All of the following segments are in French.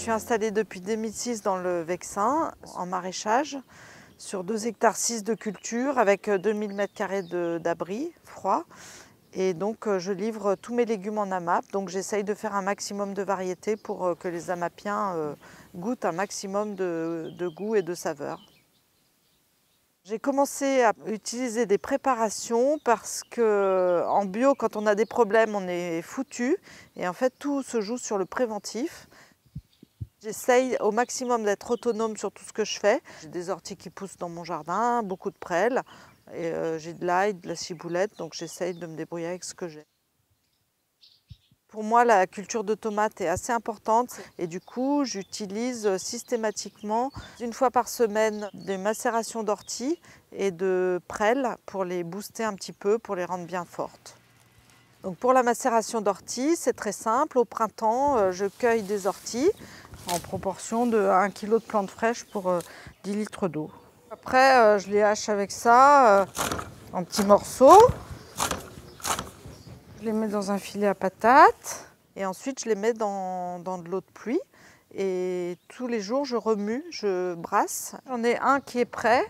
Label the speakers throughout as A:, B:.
A: suis installée depuis 2006 dans le Vexin, en maraîchage, sur 2,6 hectares de culture avec 2000 m² d'abri froid. Et donc je livre tous mes légumes en AMAP, donc j'essaye de faire un maximum de variétés pour que les amapiens goûtent un maximum de goût et de saveur. J'ai commencé à utiliser des préparations parce qu'en bio, quand on a des problèmes, on est foutu. Et en fait, tout se joue sur le préventif. J'essaye au maximum d'être autonome sur tout ce que je fais. J'ai des orties qui poussent dans mon jardin, beaucoup de prêles. J'ai de l'ail, de la ciboulette, donc j'essaye de me débrouiller avec ce que j'ai. Pour moi, la culture de tomates est assez importante et du coup, j'utilise systématiquement, une fois par semaine, des macérations d'orties et de prêles pour les booster un petit peu, pour les rendre bien fortes. Donc pour la macération d'orties, c'est très simple. Au printemps, je cueille des orties en proportion de 1 kg de plantes fraîches pour 10 litres d'eau. Après, je les hache avec ça en petits morceaux. Je les mets dans un filet à patates et ensuite je les mets dans de l'eau de pluie. Et tous les jours, je remue, je brasse. J'en ai un qui est prêt,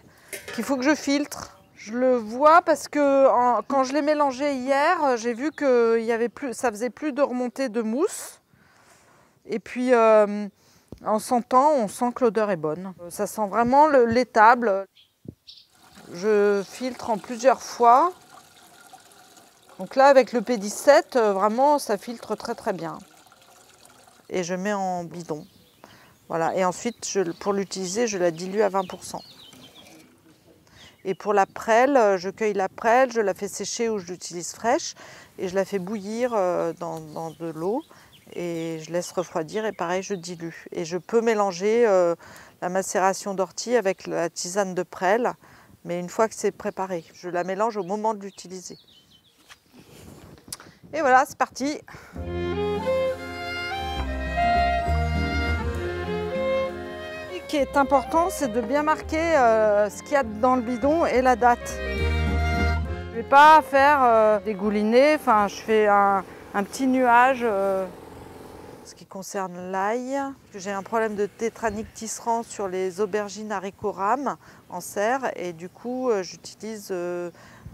A: qu'il faut que je filtre. Je le vois parce que quand je l'ai mélangé hier, j'ai vu que ça faisait plus de remontée de mousse. Et puis, en sentant, on sent que l'odeur est bonne. Ça sent vraiment l'étable. Je filtre en plusieurs fois. Donc là, avec le P17, vraiment, ça filtre très très bien. Et je mets en bidon. Voilà. Et ensuite, pour l'utiliser, je la dilue à 20%. Et pour la prêle, je cueille la prêle, je la fais sécher ou je l'utilise fraîche. Et je la fais bouillir dans de l'eau. Et je laisse refroidir et pareil, je dilue. Et je peux mélanger la macération d'ortie avec la tisane de prêle. Mais une fois que c'est préparé, je la mélange au moment de l'utiliser. Et voilà, c'est parti. Ce qui est important, c'est de bien marquer ce qu'il y a dans le bidon et la date. Je ne vais pas faire dégouliner, enfin, je fais un petit nuage. Ce qui concerne l'ail, j'ai un problème de tétranique tisserand sur les aubergines haricots rames en serre et du coup, j'utilise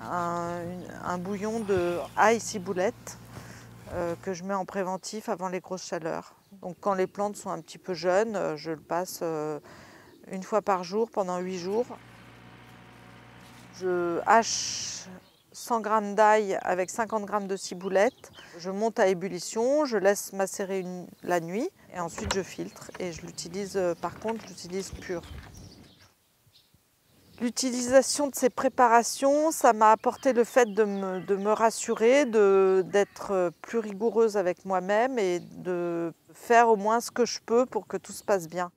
A: un bouillon de ail ciboulette que je mets en préventif avant les grosses chaleurs. Donc quand les plantes sont un petit peu jeunes, je le passe une fois par jour pendant 8 jours. Je hache 100 g d'ail avec 50 g de ciboulette. Je monte à ébullition, je laisse macérer la nuit et ensuite je filtre et je l'utilise, par contre, je l'utilise pur. L'utilisation de ces préparations, ça m'a apporté le fait de me rassurer, d'être plus rigoureuse avec moi-même et de faire au moins ce que je peux pour que tout se passe bien.